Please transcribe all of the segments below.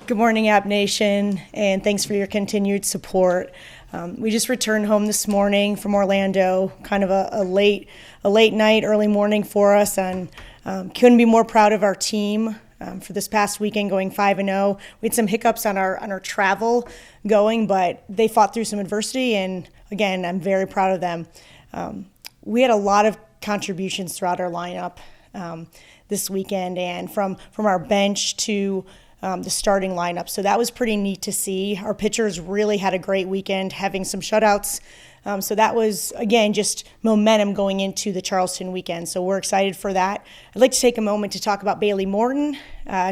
Good morning, App Nation, and thanks for your continued support. We just returned home this morning from Orlando, kind of a late night, early morning for us, and couldn't be more proud of our team for this past weekend, going 5-0. We had some hiccups on our travel going, but they fought through some adversity, and again, I'm very proud of them. We had a lot of contributions throughout our lineup this weekend, and from our bench to the starting lineup. So that was pretty neat to see. Our pitchers really had a great weekend, having some shutouts. So that was, again, just momentum going into the Charleston weekend. So we're excited for that. I'd like to take a moment to talk about Bailey Morton.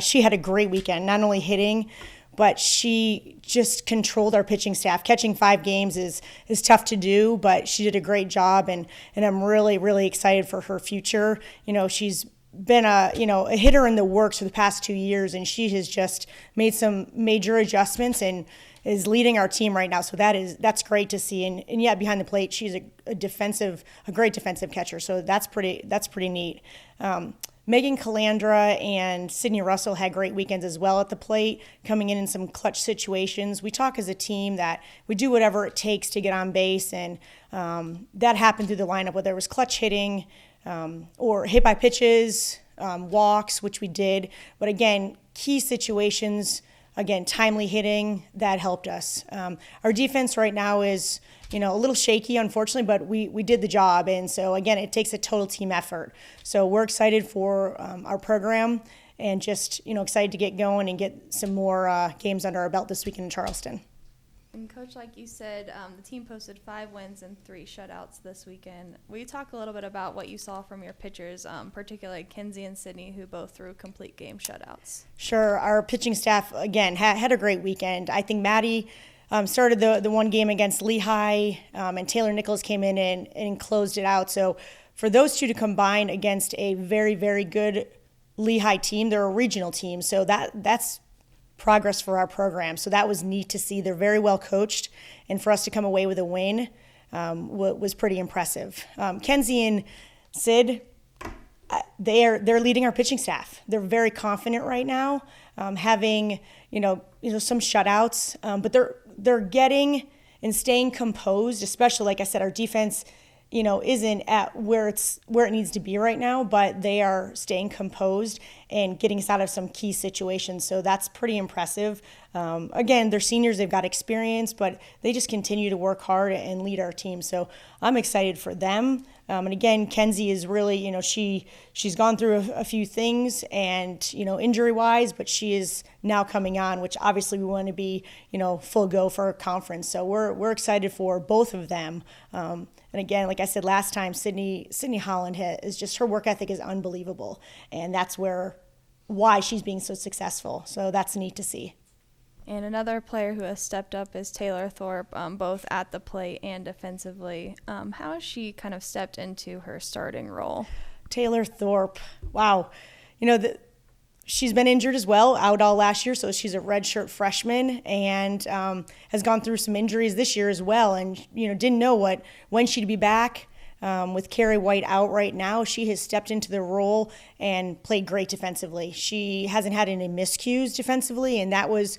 She had a great weekend, not only hitting, but she just controlled our pitching staff. Catching 5 games is tough to do, but she did a great job, and I'm really, really excited for her future. You know, she's been a hitter in the works for the past 2 years, and she has just made some major adjustments and is leading our team right now. So that's great to see. And yet behind the plate, she's a great defensive catcher. So that's pretty neat. Megan Calandra and Sydney Russell had great weekends as well at the plate, coming in some clutch situations. We talk as a team that we do whatever it takes to get on base, and that happened through the lineup, whether it was clutch hitting, or hit by pitches, walks, which we did. But again, key situations, again, timely hitting, that helped us. Our defense right now is, a little shaky, unfortunately, but we did the job. And so, again, it takes a total team effort. So we're excited for our program and just, excited to get going and get some more games under our belt this weekend in Charleston. And Coach, like you said, the team posted 5 wins and 3 shutouts this weekend. Will you talk a little bit about what you saw from your pitchers, particularly Kenzie and Sydney, who both threw complete game shutouts? Sure. Our pitching staff, again, had a great weekend. I think Maddie started the one game against Lehigh, and Taylor Nichols came in and closed it out. So for those two to combine against a very, very good Lehigh team, they're a regional team, so that's progress for our program. So that was neat to see. They're very well coached, and for us to come away with a win was pretty impressive. Kenzie and Sid, they're leading our pitching staff. They're very confident right now, having some shutouts, but they're getting and staying composed. Especially, like I said, our defense isn't at where it needs to be right now, but they are staying composed and getting us out of some key situations. So that's pretty impressive. Again, they're seniors, they've got experience, but they just continue to work hard and lead our team. So I'm excited for them. And again, Kenzie is really, she's gone through a few things and, injury-wise, but she is now coming on, which obviously we want to be, full go for our conference. So we're excited for both of them. And again, like I said last time, Sydney Holland is just, her work ethic is unbelievable. And that's why she's being so successful. So that's neat to see. And another player who has stepped up is Taylor Thorpe, both at the plate and defensively. How has she kind of stepped into her starting role? Taylor Thorpe, wow. She's been injured as well, out all last year, so she's a redshirt freshman and has gone through some injuries this year as well, and didn't know when she'd be back. With Carrie White out right now, she has stepped into the role and played great defensively. She hasn't had any miscues defensively, and that was,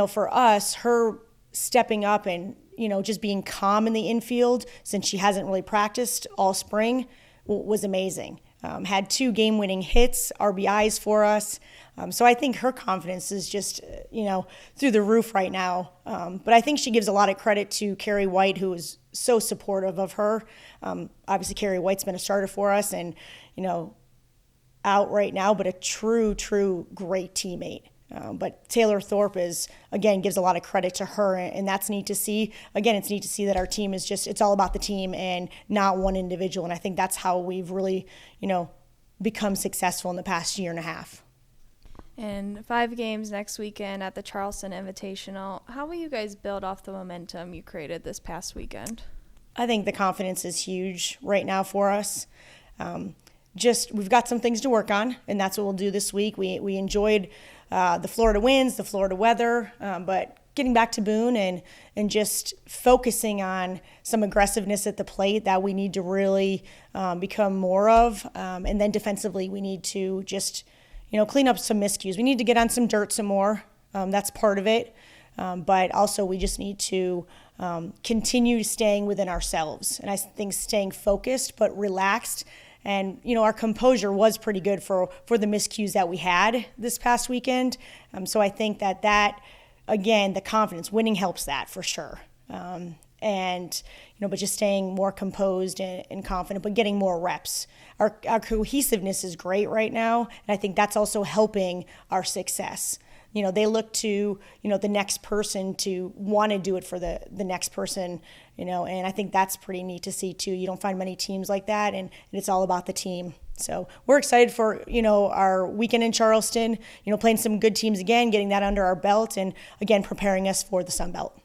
for us, her stepping up and just being calm in the infield, since she hasn't really practiced all spring, was amazing. Had 2 game-winning hits, RBIs for us. So I think her confidence is just, through the roof right now. But I think she gives a lot of credit to Carrie White, who is so supportive of her. Obviously, Carrie White's been a starter for us and, out right now, but a true great teammate. But Taylor Thorpe gives a lot of credit to her, and that's neat to see. Again, it's neat to see that our team is it's all about the team and not one individual. And I think that's how we've really, become successful in the past year and a half. And 5 games next weekend at the Charleston Invitational. How will you guys build off the momentum you created this past weekend? I think the confidence is huge right now for us. We've got some things to work on, and that's what we'll do this week. We enjoyed the Florida winds, the Florida weather, but getting back to Boone and just focusing on some aggressiveness at the plate that we need to really become more of. And then defensively, we need to just, clean up some miscues. We need to get on some dirt some more. That's part of it. But also we just need to continue staying within ourselves. And I think staying focused but relaxed. And, our composure was pretty good for the miscues that we had this past weekend. So I think that, again, the confidence, winning helps that for sure. But just staying more composed and confident, but getting more reps. Our cohesiveness is great right now, and I think that's also helping our success. They look to, the next person to want to do it for the next person, and I think that's pretty neat to see too. You don't find many teams like that, and it's all about the team. So we're excited for, our weekend in Charleston, playing some good teams again, getting that under our belt, and again, preparing us for the Sun Belt.